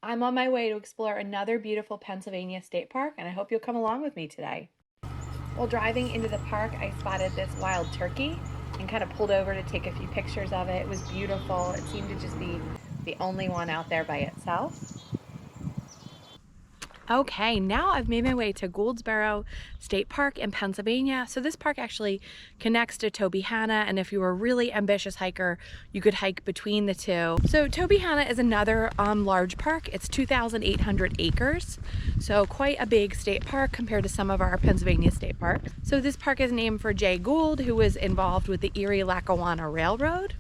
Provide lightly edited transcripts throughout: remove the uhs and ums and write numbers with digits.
I'm on my way to explore another beautiful Pennsylvania state park, and I hope you'll come along with me today. While driving into the park, I spotted this wild turkey and kind of pulled over to take a few pictures of it. It was beautiful. It seemed to just be the only one out there by itself. Okay, now I've made my way to Gouldsboro State Park in Pennsylvania. So this park actually connects to Tobyhanna, and if you were a really ambitious hiker, you could hike between the two. So Tobyhanna is another large park. It's 2,800 acres, so quite a big state park compared to some of our Pennsylvania state parks. So this park is named for Jay Gould, who was involved with the Erie-Lackawanna Railroad.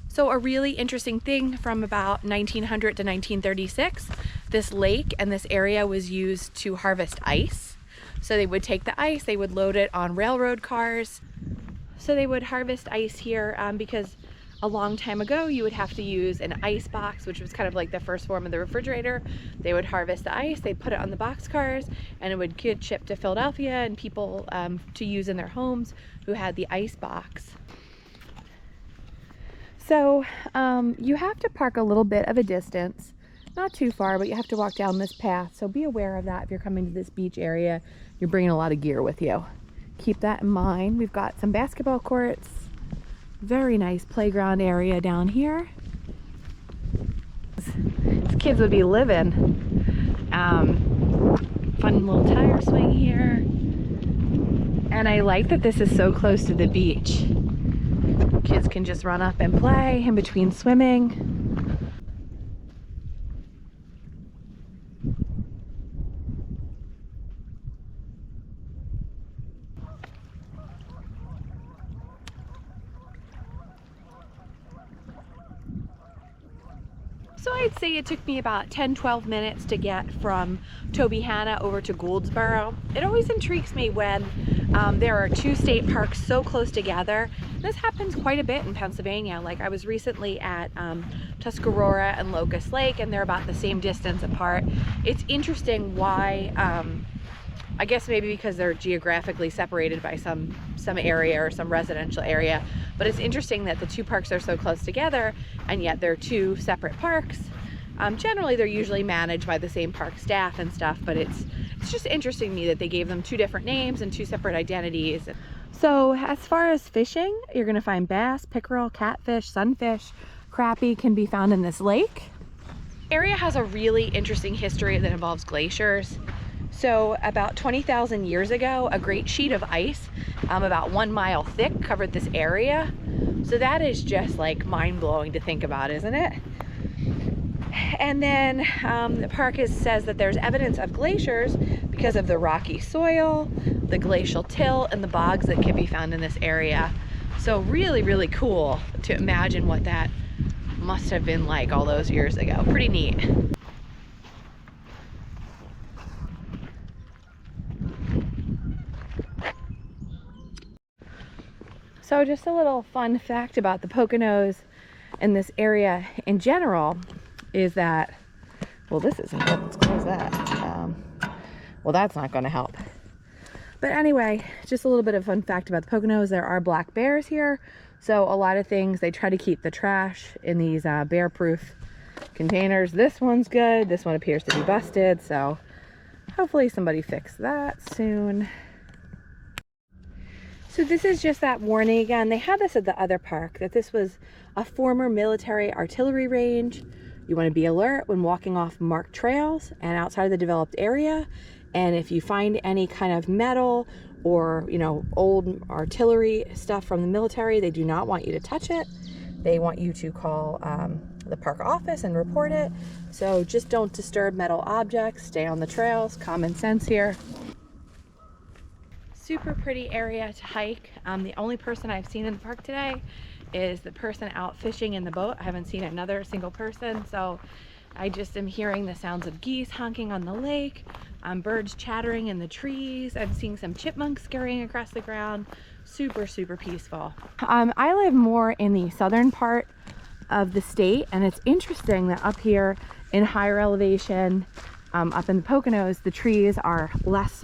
So a really interesting thing from about 1900 to 1936, this lake and this area was used to harvest ice. So they would take the ice, they would load it on railroad cars. So they would harvest ice here because a long time ago you would have to use an ice box, which was kind of like the first form of the refrigerator. They would harvest the ice, they'd put it on the box cars, and it would get shipped to Philadelphia and people to use in their homes who had the ice box. So you have to park a little bit of a distance, not too far, but you have to walk down this path. So be aware of that if you're coming to this beach area. You're bringing a lot of gear with you. Keep that in mind. We've got some basketball courts, very nice playground area down here. These kids would be living. Fun little tire swing here. And I like that this is so close to the beach. Kids can just run up and play in between swimming. So I'd say it took me about 10-12 minutes to get from Tobyhanna over to Gouldsboro. It always intrigues me when there are two state parks so close together. This happens quite a bit in Pennsylvania. Like I was recently at Tuscarora and Locust Lake, and they're about the same distance apart. It's interesting why, I guess maybe because they're geographically separated by some area or some residential area, but it's interesting that the two parks are so close together and yet they're two separate parks. Generally they're usually managed by the same park staff and stuff, but it's just interesting to me that they gave them two different names and two separate identities. So as far as fishing, you're gonna find bass, pickerel, catfish, sunfish, crappie can be found in this lake. The area has a really interesting history that involves glaciers. So about 20,000 years ago, a great sheet of ice about 1 mile thick covered this area. So that is just like mind-blowing to think about, isn't it? And then the park says that there's evidence of glaciers because of the rocky soil, the glacial till, and the bogs that can be found in this area. So really, really cool to imagine what that must have been like all those years ago. Pretty neat. So just a little fun fact about the Poconos and this area in general is that, well, this isn't good. Let's close that. Well, that's not going to help. But anyway, just a little bit of fun fact about the Poconos. There are black bears here. So a lot of things, they try to keep the trash in these bear-proof containers. This one's good. This one appears to be busted. So hopefully somebody fixed that soon. So this is just that warning again. They had this at the other park, that this was a former military artillery range. You want to be alert when walking off marked trails and outside of the developed area. And if you find any kind of metal or, you know, old artillery stuff from the military, they do not want you to touch it. They want you to call the park office and report it. So just don't disturb metal objects, stay on the trails, common sense here. Super pretty area to hike. The only person I've seen in the park today is the person out fishing in the boat. I haven't seen another single person, so I just am hearing the sounds of geese honking on the lake, birds chattering in the trees. I'm seeing some chipmunks scurrying across the ground. Super, super peaceful. I live more in the southern part of the state, and it's interesting that up here in higher elevation, up in the Poconos, the trees are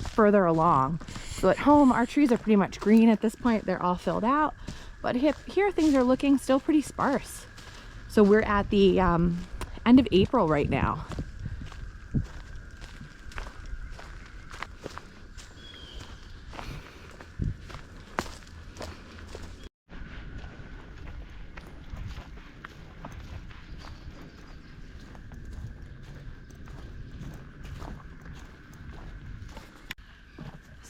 further along. So at home, our trees are pretty much green at this point. They're all filled out. But here things are looking still pretty sparse. So we're at the end of April right now.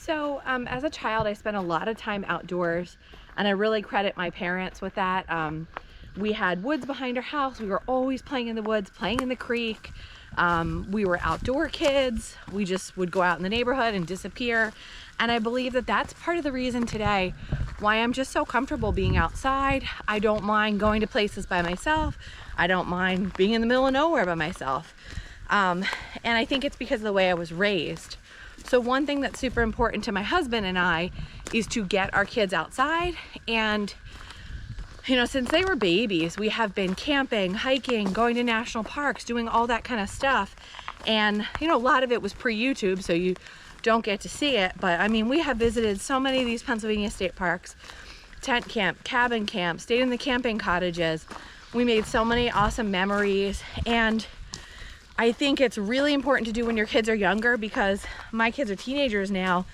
So as a child, I spent a lot of time outdoors, and I really credit my parents with that. We had woods behind our house. We were always playing in the woods, playing in the creek. We were outdoor kids. We just would go out in the neighborhood and disappear. And I believe that that's part of the reason today why I'm just so comfortable being outside. I don't mind going to places by myself. I don't mind being in the middle of nowhere by myself. And I think it's because of the way I was raised. So one thing that's super important to my husband and I is to get our kids outside. And you know, since they were babies, we have been camping, hiking, going to national parks, doing all that kind of stuff. And you know, a lot of it was pre-YouTube, so you don't get to see it. But I mean, we have visited so many of these Pennsylvania state parks, tent camp, cabin camp, stayed in the camping cottages. We made so many awesome memories. And I think it's really important to do when your kids are younger, because my kids are teenagers now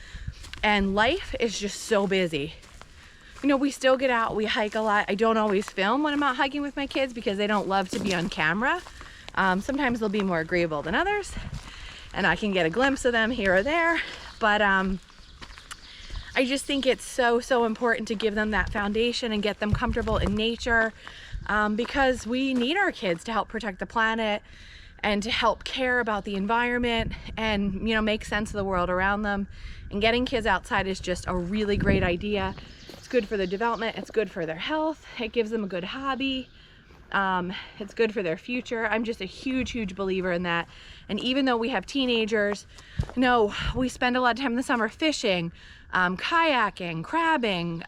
and life is just so busy. You know, we still get out, we hike a lot. I don't always film when I'm out hiking with my kids because they don't love to be on camera. Sometimes they'll be more agreeable than others, and I can get a glimpse of them here or there. But I just think it's so important to give them that foundation and get them comfortable in nature, because we need our kids to help protect the planet and to help care about the environment and, you know, make sense of the world around them. And getting kids outside is just a really great idea. It's good for their development, it's good for their health, it gives them a good hobby, it's good for their future. I'm just a huge believer in that. And even though we have teenagers, you know, we spend a lot of time in the summer fishing, kayaking, crabbing,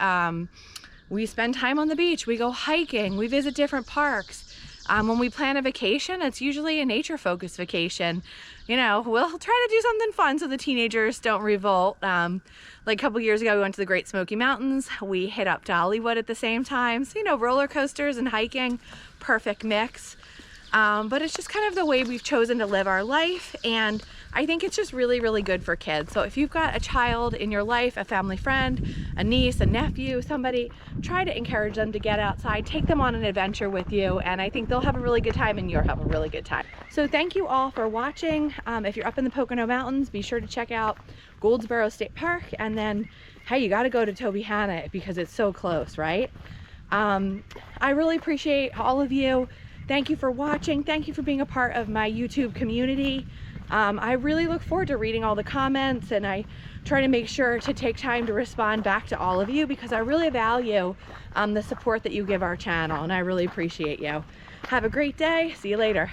we spend time on the beach, we go hiking, we visit different parks. When we plan a vacation, it's usually a nature-focused vacation. You know, we'll try to do something fun so the teenagers don't revolt. Like a couple years ago, we went to the Great Smoky Mountains. We hit up Dollywood at the same time. So, you know, roller coasters and hiking, perfect mix. But it's just kind of the way we've chosen to live our life. And I think it's just really good for kids. So if you've got a child in your life, a family friend, a niece, a nephew, somebody, try to encourage them to get outside, take them on an adventure with you, and I think they'll have a really good time and you'll have a really good time. So thank you all for watching. If you're up in the Pocono Mountains, be sure to check out Gouldsboro State Park, and then, hey, you got to go to Tobyhanna because it's so close, right? I really appreciate all of you. Thank you for watching. Thank you for being a part of my YouTube community. I really look forward to reading all the comments, and I try to make sure to take time to respond back to all of you because I really value the support that you give our channel, and I really appreciate you. Have a great day. See you later.